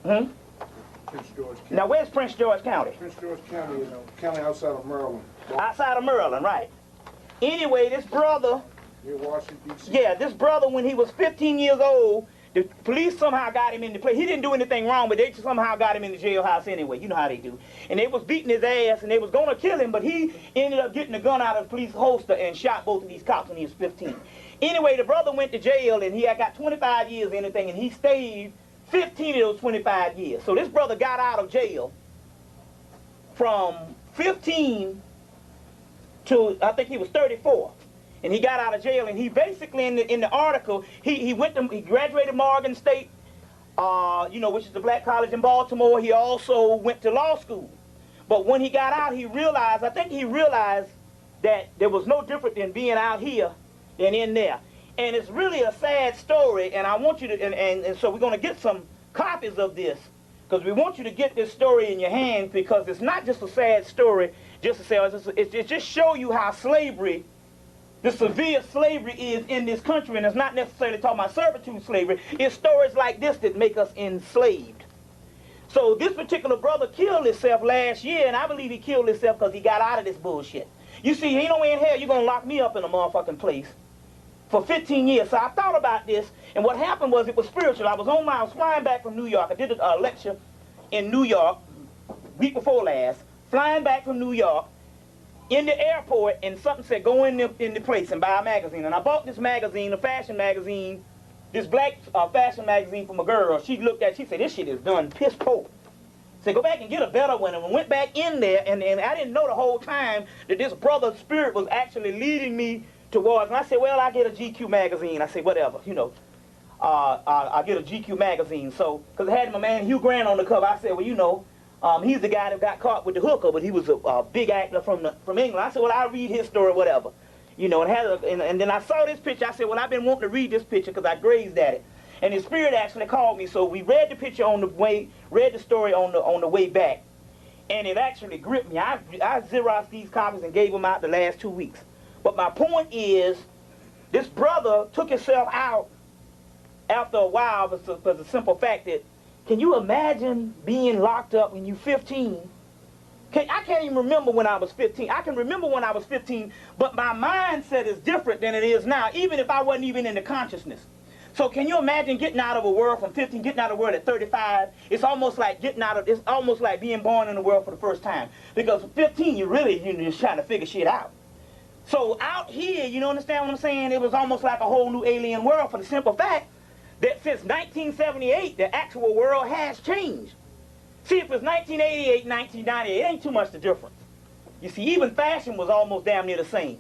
Hmm? Prince George County. Now, where's Prince George County? Prince George County is a county outside of Maryland. Outside of Maryland, right. Anyway, this brother, Near Washington, D.C. yeah, this brother, when he was 15 years old, the police somehow got him into place. He didn't do anything wrong, but they somehow got him in the jailhouse anyway. You know how they do. And they was beating his ass, and they was going to kill him, but he ended up getting the gun out of the police holster and shot both of these cops when he was 15. Anyway, the brother went to jail, and he had got 25 years or anything, and he stayed 15 of those 25 years. So this brother got out of jail from 15 to, I think he was 34. And he got out of jail, and he basically, in the article, he graduated Morgan State, you know, which is the black college in Baltimore. He also went to law school. But when he got out, he realized, I think he realized that there was no different than being out here than in there. And it's really a sad story, and I want you to, and so we're going to get some copies of this, because we want you to get this story in your hands, because it's not just a sad story, just to say, it just show you how slavery, the severe slavery is in this country, and it's not necessarily talking about servitude slavery. It's stories like this that make us enslaved. So this particular brother killed himself last year, and I believe he killed himself because he got out of this bullshit. You see, ain't no way in hell you're going to lock me up in a motherfucking place for 15 years. So I thought about this, and what happened was it was spiritual. I was flying back from New York. I did a lecture in New York week before last, flying back from New York, in the airport, and something said, go in the place and buy a magazine. And I bought this magazine, a fashion magazine, this black fashion magazine from a girl. She looked at it, she said, this shit is done piss poor. Said, go back and get a better one. And we went back in there, and I didn't know the whole time that this brother's spirit was actually leading me towards. And I said, well, I get a GQ magazine. I said, whatever, you know. I get a GQ magazine. So, because I had my man Hugh Grant on the cover, I said, well, you know, he's the guy that got caught with the hooker, but he was a big actor from England. I said, well, I'll read his story, whatever. You know, and then I saw this picture. I said, well, I've been wanting to read this picture because I grazed at it. And his spirit actually called me, so we read the picture on the way, read the story on the way back, and it actually gripped me. I Xeroxed these copies and gave them out the last 2 weeks. But my point is, this brother took himself out after a while for the simple fact that, can you imagine being locked up when you're 15? I can't even remember when I was 15. I can remember when I was 15, but my mindset is different than it is now, even if I wasn't even in the consciousness. So can you imagine getting out of a world from 15, getting out of the world at 35? It's almost like it's almost like being born in the world for the first time. Because at 15, you're just trying to figure shit out. So out here, you understand what I'm saying? It was almost like a whole new alien world, for the simple fact that since 1978, the actual world has changed. See, if it was 1988, 1998, it ain't too much the difference. You see, even fashion was almost damn near the same.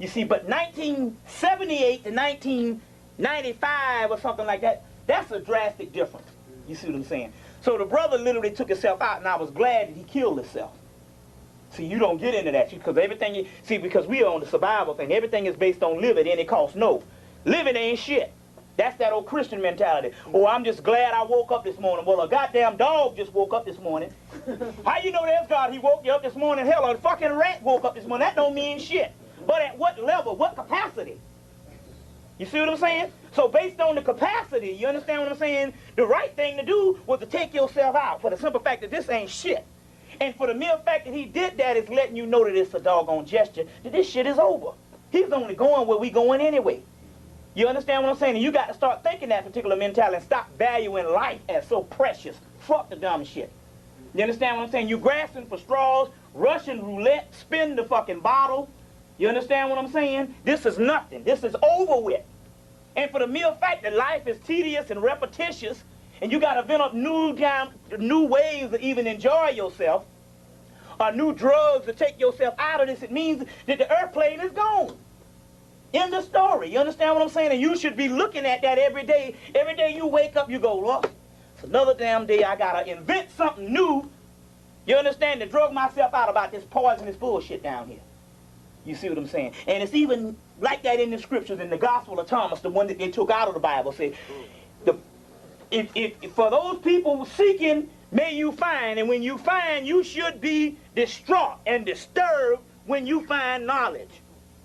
You see, but 1978 to 1995 or something like that, that's a drastic difference. You see what I'm saying? So the brother literally took himself out, and I was glad that he killed himself. See, you don't get into that, because everything, because we are on the survival thing, everything is based on living, and it costs no. Living ain't shit. That's that old Christian mentality. Oh, I'm just glad I woke up this morning. Well, a goddamn dog just woke up this morning. How you know there's God? He woke you up this morning. Hell, a fucking rat woke up this morning. That don't mean shit. But at what level? What capacity? You see what I'm saying? So based on the capacity, you understand what I'm saying? The right thing to do was to take yourself out, for the simple fact that this ain't shit. And for the mere fact that he did that is letting you know that it's a doggone gesture, that this shit is over. He's only going where we going anyway. You understand what I'm saying? And you got to start thinking that particular mentality and stop valuing life as so precious. Fuck the dumb shit. You understand what I'm saying? You grasping for straws, Russian roulette, spin the fucking bottle. You understand what I'm saying? This is nothing. This is over with. And for the mere fact that life is tedious and repetitious, and you got to invent up new ways to even enjoy yourself, or new drugs to take yourself out of this, it means that the airplane is gone. End of story. You understand what I'm saying? And you should be looking at that every day. Every day you wake up, you go, look, it's another damn day. I got to invent something new. You understand? To drug myself out about this poisonous bullshit down here. You see what I'm saying? And it's even like that in the scriptures, in the Gospel of Thomas, the one that they took out of the Bible, say, if for those people seeking, may you find. And when you find, you should be distraught and disturbed when you find knowledge,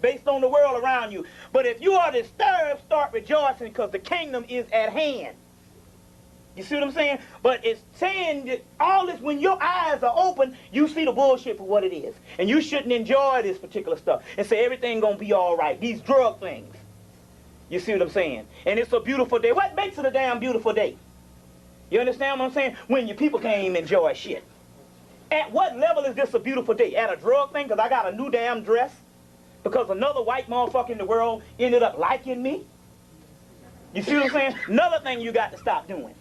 based on the world around you. But if you are disturbed, start rejoicing, because the kingdom is at hand. You see what I'm saying? But it's saying that all this, when your eyes are open, you see the bullshit for what it is. And you shouldn't enjoy this particular stuff and say everything gonna be all right. These drug things. You see what I'm saying? And it's a beautiful day. What makes it a damn beautiful day? You understand what I'm saying? When your people can't even enjoy shit. At what level is this a beautiful day? At a drug thing? Because I got a new damn dress? Because another white motherfucker in the world ended up liking me? You see what I'm saying? Another thing you got to stop doing.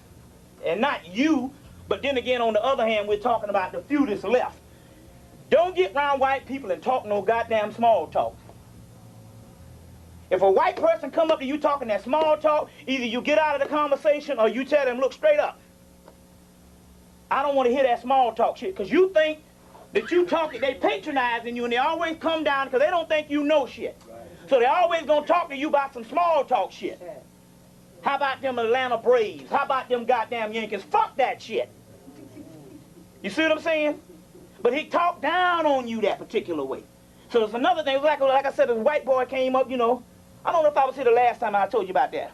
And not you, but then again, on the other hand, we're talking about the few that's left. Don't get around white people and talk no goddamn small talk. If a white person come up to you talking that small talk, either you get out of the conversation or you tell them, look straight up. I don't want to hear that small talk shit, because you think that you talking, they patronizing you, and they always come down because they don't think you know shit. So they always going to talk to you about some small talk shit. How about them Atlanta Braves? How about them goddamn Yankees? Fuck that shit. You see what I'm saying? But he talked down on you that particular way. So there's another thing. Like I said, this white boy came up, you know. I don't know if I was here the last time I told you about that.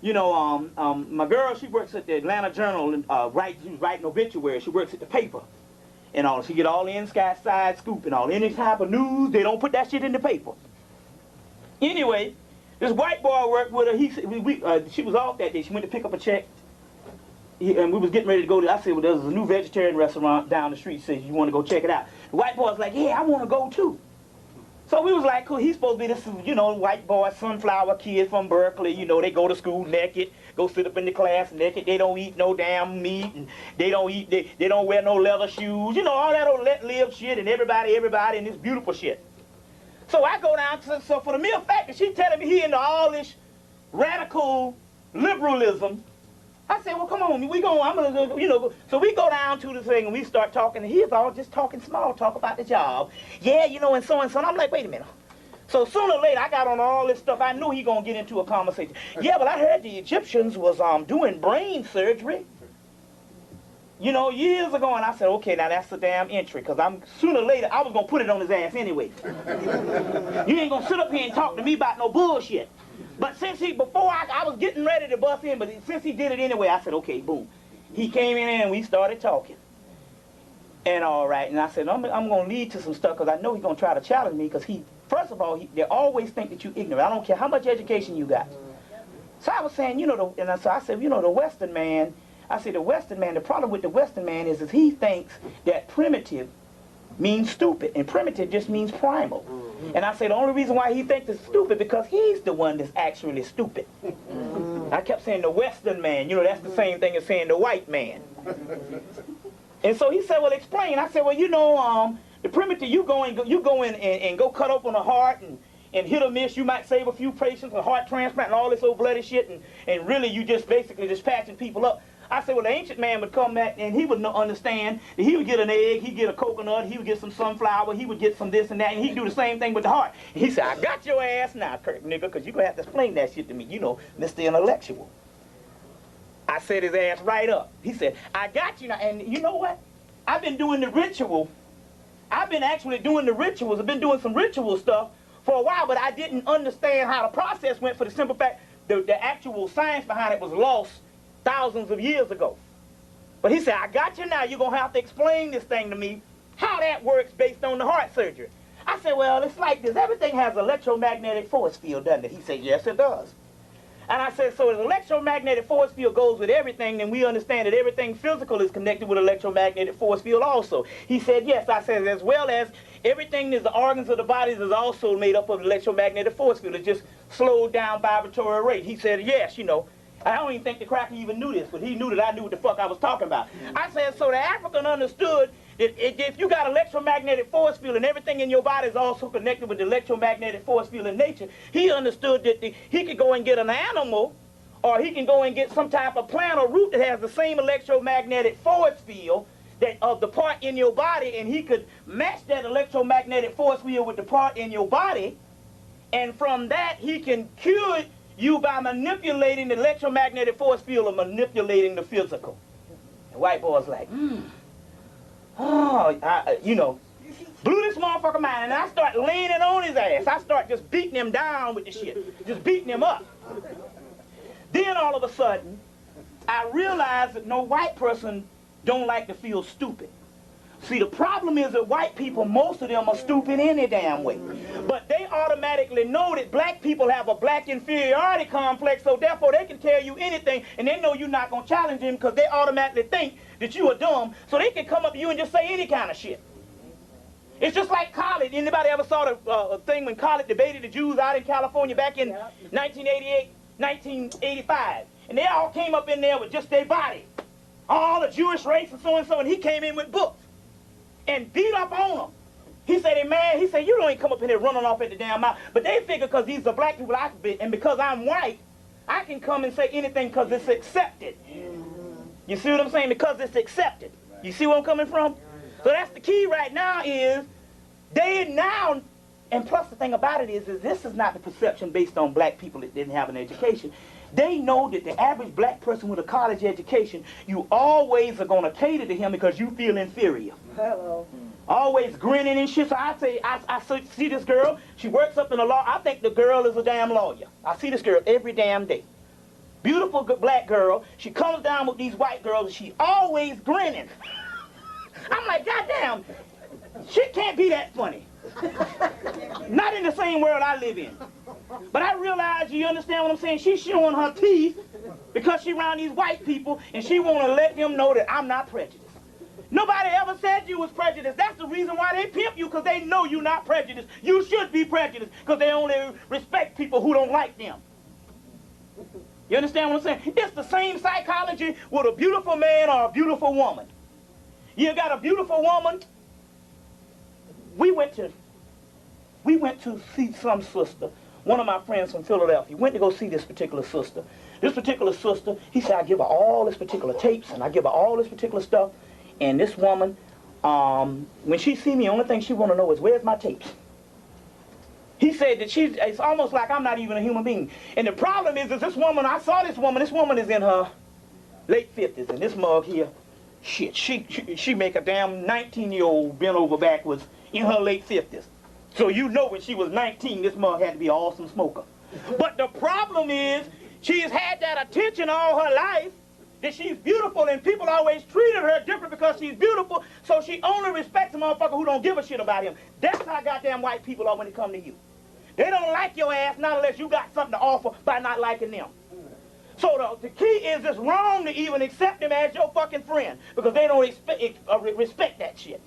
My girl, she works at the Atlanta Journal, and she was writing obituaries. She works at the paper. And all, she get all the inside scoop and all. Any type of news, they don't put that shit in the paper. Anyway, this white boy worked with her. She was off that day. She went to pick up a check. And we was getting ready to go to, I said, well, there's a new vegetarian restaurant down the street. Says, you want to go check it out? The white boy was like, yeah, I want to go too. So we was like, cool, he's supposed to be this, you know, white boy, sunflower kid from Berkeley. You know, they go to school naked, go sit up in the class naked. They don't eat no damn meat, and they don't wear no leather shoes. You know, all that old let-live shit, and everybody, and this beautiful shit. So I go down to, so for the mere fact that she's telling me he into all this radical liberalism, I said, well, come on, I'm gonna go, you know. So we go down to the thing and we start talking, and he's all just talking small talk about the job. Yeah, you know, and so and so. And I'm like, wait a minute. So sooner or later, I got on all this stuff. I knew he gonna get into a conversation. Yeah, but I heard the Egyptians was doing brain surgery, you know, years ago. And I said, okay, now that's a damn entry, because sooner or later I was gonna put it on his ass anyway. You ain't gonna sit up here and talk to me about no bullshit. But since before I was getting ready to bust in, but since he did it anyway, I said, okay, boom. He came in and we started talking. And all right, and I said, I'm going to lead to some stuff, because I know he's going to try to challenge me, because first of all, they always think that you're ignorant. I don't care how much education you got. So I was saying, you know, so I said, you know, the Western man, the problem with the Western man is he thinks that primitive means stupid, and primitive just means primal. And I say the only reason why he thinks it's stupid because he's the one that's actually stupid. I kept saying the Western man, you know, that's the same thing as saying the white man. And so he said, well, explain. I said, well, you know, the primitive, you go in and go cut open a heart and hit or miss. You might save a few patients, a heart transplant and all this old bloody shit, and really you just basically just patching people up. I said, well, the ancient man would come back and he would understand that he would get an egg, he'd get a coconut, he would get some sunflower, he would get some this and that, and he'd do the same thing with the heart. And he said, I got your ass now, Kirk, nigga, because you're going to have to explain that shit to me, you know, Mr. Intellectual. I set his ass right up. He said, I got you now, and you know what? I've been doing the ritual. I've been actually doing the rituals. I've been doing some ritual stuff for a while, but I didn't understand how the process went for the simple fact the actual science behind it was lost thousands of years ago. But he said, I got you now. You're going to have to explain this thing to me, how that works based on the heart surgery. I said, well, it's like this. Everything has electromagnetic force field, doesn't it? He said, yes, it does. And I said, so the electromagnetic force field goes with everything, then we understand that everything physical is connected with electromagnetic force field also. He said, yes. I said, as well as everything is the organs of the bodies is also made up of electromagnetic force field. It's just slowed down vibratory rate. He said, yes, you know. I don't even think the cracker even knew this, but he knew that I knew what the fuck I was talking about. I said, so the African understood that if you got electromagnetic force field and everything in your body is also connected with the electromagnetic force field in nature, he understood that he could go and get an animal, or he can go and get some type of plant or root that has the same electromagnetic force field that of the part in your body, and he could match that electromagnetic force field with the part in your body, and from that he can cure you by manipulating the electromagnetic force field or manipulating the physical. The white boy's like, you know, blew this motherfucker mind, and I start laying it on his ass. I start just beating him down with the shit, just beating him up. Then all of a sudden, I realized that no white person don't like to feel stupid. See, the problem is that white people, most of them are stupid any damn way. But they automatically know that black people have a black inferiority complex, so therefore they can tell you anything, and they know you're not going to challenge them because they automatically think that you are dumb, so they can come up to you and just say any kind of shit. It's just like college. Anybody ever saw the thing when college debated the Jews out in California back in 1988, 1985? And they all came up in there with just their body. All the Jewish race and so, and he came in with books and beat up on them. He said, hey man, he said, you don't even come up in here running off at the damn mouth. But they figure because these are black people, and because I'm white, I can come and say anything because it's accepted. You see what I'm saying? Because it's accepted. You see where I'm coming from? So that's the key right now is they now, and plus the thing about it is this is not the perception based on black people that didn't have an education. They know that the average black person with a college education, you always are going to cater to him because you feel inferior. Hello. Always grinning and shit. So I say, I see this girl, she works up in the law. I think the girl is a damn lawyer. I see this girl every damn day. Beautiful black girl. She comes down with these white girls and she always grinning. I'm like, goddamn, shit can't be that funny. Not in the same world I live in. But I realize, you understand what I'm saying? She's showing her teeth because she around these white people and she want to let them know that I'm not prejudiced. Nobody ever said you was prejudiced. That's the reason why they pimp you, because they know you're not prejudiced. You should be prejudiced because they only respect people who don't like them. You understand what I'm saying? It's the same psychology with a beautiful man or a beautiful woman. You got a beautiful woman. We went to see some sister. One of my friends from Philadelphia went to go see this particular sister. This particular sister, he said, I give her all this particular tapes and I give her all this particular stuff. And this woman, when she see me, the only thing she want to know is, where's my tapes? He said that it's almost like I'm not even a human being. And the problem is this woman, I saw this woman is in her late 50s. And this mug here, shit, she make a damn 19-year-old bent over backwards in her late 50s. So you know when she was 19, this mug had to be an awesome smoker. But the problem is, she's had that attention all her life, that she's beautiful, and people always treated her different because she's beautiful, so she only respects a motherfucker who don't give a shit about him. That's how goddamn white people are when it come to you. They don't like your ass, not unless you got something to offer by not liking them. So the key is it's wrong to even accept them as your fucking friend, because they don't respect that shit.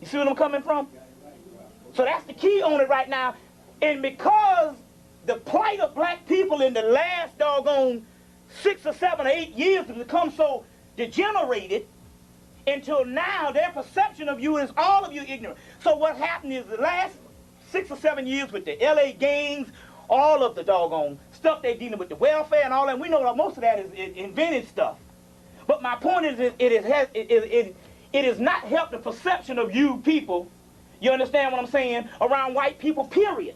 You see where I'm coming from? So that's the key on it right now. And because the plight of black people in the last doggone 6 or 7 or 8 years has become so degenerated, until now their perception of you is all of you ignorant. So what happened is the last 6 or 7 years with the LA gangs, all of the doggone stuff they dealing with, the welfare and all that, we know that most of that is invented stuff. But my point is it has not helped the perception of you people, you understand what I'm saying, around white people, period.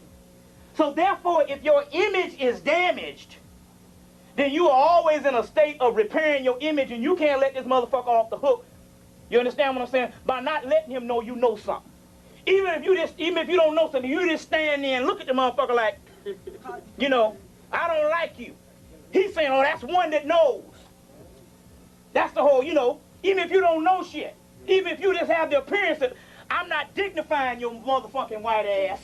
So therefore, if your image is damaged, then you are always in a state of repairing your image, and you can't let this motherfucker off the hook. You understand what I'm saying? By not letting him know you know something. Even if you don't know something, you just stand there and look at the motherfucker like, you know, I don't like you. He's saying, oh, that's one that knows. That's the whole, you know, even if you don't know shit, even if you just have the appearance that I'm not dignifying your motherfucking white ass,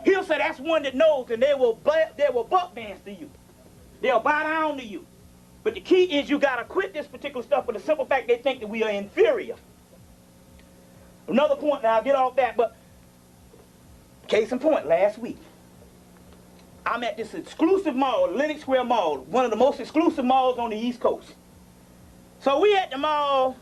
he'll say that's one that knows, and they will buck dance to you. They'll bow down to you. But the key is you got to quit this particular stuff for the simple fact they think that we are inferior. Another point, now I'll get off that, but case in point, last week, I'm at this exclusive mall, Lenox Square Mall, one of the most exclusive malls on the East Coast. So we at the mall,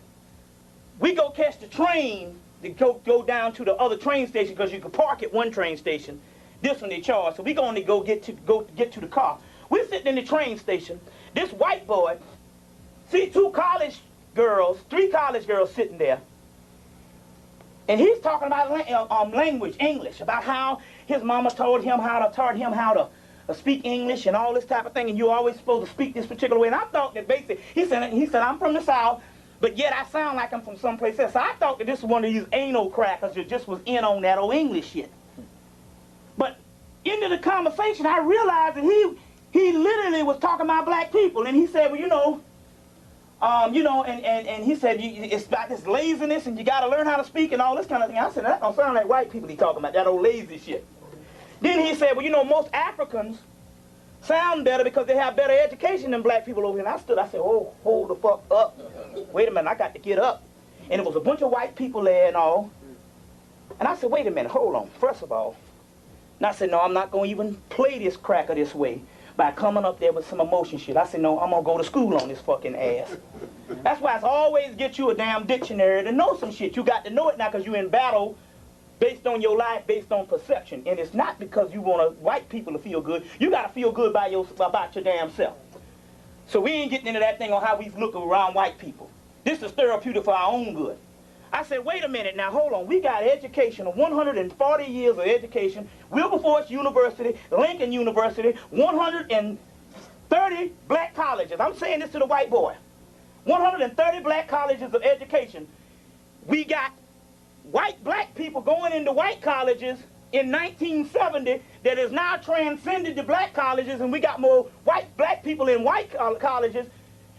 we go catch the train to go down to the other train station, because you can park at one train station. This one they charge. So we going to go get to the car. We're sitting in the train station. This white boy see 3 college girls sitting there. And he's talking about language, English, about how his mama taught him how to speak English and all this type of thing, and you're always supposed to speak this particular way. And I thought that basically, he said I'm from the South, but yet I sound like I'm from someplace else. So I thought that this was one of these anal crackers that just was in on that old English shit. But into the conversation, I realized that he literally was talking about black people, and he said, well, you know, You know, and he said, it's about this laziness and you got to learn how to speak and all this kind of thing. I said, that don't sound like white people he talking about, that old lazy shit. Then he said, well, you know, most Africans sound better because they have better education than black people over here. And I stood, I said, oh, hold the fuck up. Wait a minute, I got to get up. And it was a bunch of white people there and all. And I said, wait a minute, hold on, first of all. And I said, no, I'm not going to even play this cracker this way by coming up there with some emotion shit. I said, no, I'm going to go to school on this fucking ass. That's why it's always get you a damn dictionary to know some shit. You got to know it now because you're in battle based on your life, based on perception. And it's not because you want white people to feel good. You got to feel good about your damn self. So we ain't getting into that thing on how we look around white people. This is therapeutic for our own good. I said, wait a minute now, hold on. We got education, 140 years of education, Wilberforce University, Lincoln University, 130 black colleges. I'm saying this to the white boy. 130 black colleges of education. We got black people going into white colleges in 1970 that has now transcended the black colleges, and we got more black people in white colleges.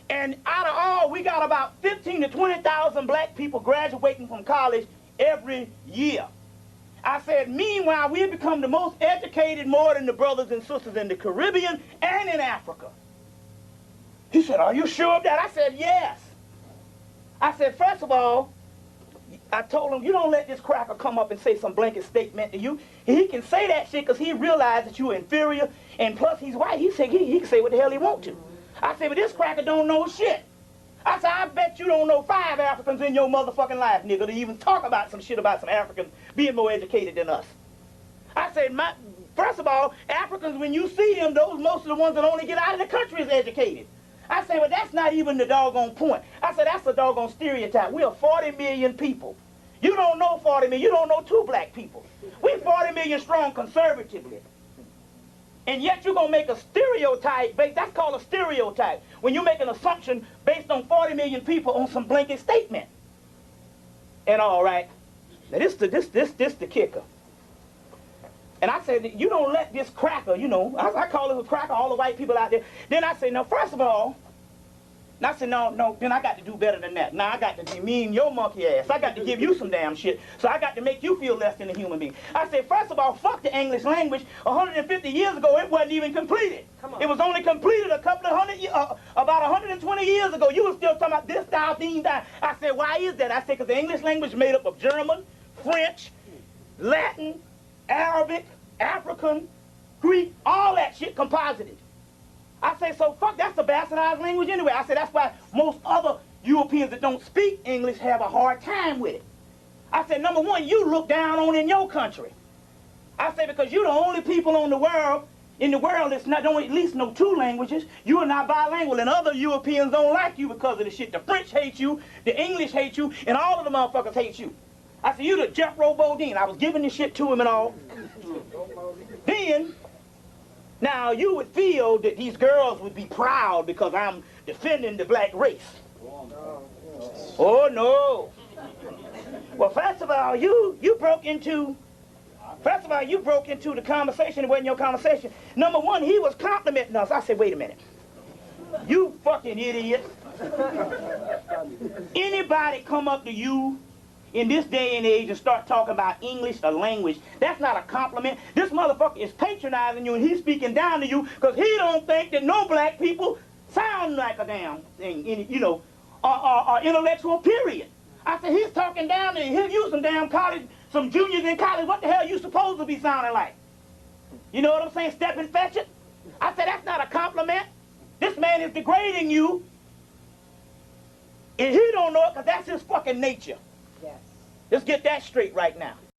And out of all, we got about 15 to 20,000 black people graduating from college every year. I said, meanwhile, we've become the most educated more than the brothers and sisters in the Caribbean and in Africa. He said, are you sure of that? I said, yes. I said, first of all, I told him, you don't let this cracker come up and say some blanket statement to you. He can say that shit because he realized that you're inferior, and plus he's white. He said he can say what the hell he wants to. I said, but this cracker don't know shit. I said, I bet you don't know 5 Africans in your motherfucking life, nigga, to even talk about some shit about some Africans being more educated than us. I said, first of all, Africans, when you see them, most of the ones that only get out of the country is educated. I said, well, that's not even the doggone point. I said, that's a doggone stereotype. We are 40 million people. You don't know 40 million. You don't know 2 black people. We 40 million strong conservatively. And yet you're going to make a stereotype, that's called a stereotype, when you make an assumption based on 40 million people on some blanket statement. And all right, now this the kicker. And I said, you don't let this cracker, you know, I call it a cracker, all the white people out there. Then I said, now first of all, and I said, no, then I got to do better than that. Now I got to demean your monkey ass. I got to give you some damn shit. So I got to make you feel less than a human being. I said, first of all, fuck the English language. 150 years ago, it wasn't even completed. It was only completed about 120 years ago. You were still talking about this, thou, thing, that. I said, why is that? I said, because the English language is made up of German, French, Latin, Arabic, African, Greek, all that shit composited. I say, so fuck, that's a bastardized language anyway. I said, that's why most other Europeans that don't speak English have a hard time with it. I said, number one, you look down on in your country. I said, because you're the only people in the world that's not don't at least know 2 languages. You are not bilingual, and other Europeans don't like you because of the shit. The French hate you, the English hate you, and all of the motherfuckers hate you. I said, you the Jethro Bodine. I was giving this shit to him and all. Then, now, you would feel that these girls would be proud because I'm defending the black race. Oh, no. Well, first of all, you broke into the conversation. It wasn't your conversation. Number one, he was complimenting us. I said, wait a minute. You fucking idiot. Anybody come up to you in this day and age and start talking about English or language, that's not a compliment. This motherfucker is patronizing you and he's speaking down to you because he don't think that no black people sound like a damn thing, you know, or intellectual, period. I said, he's talking down to you. You some damn college, some juniors in college, what the hell you supposed to be sounding like? You know what I'm saying? Step and fetch it? I said, that's not a compliment. This man is degrading you and he don't know it because that's his fucking nature. Yes. Let's get that straight right now.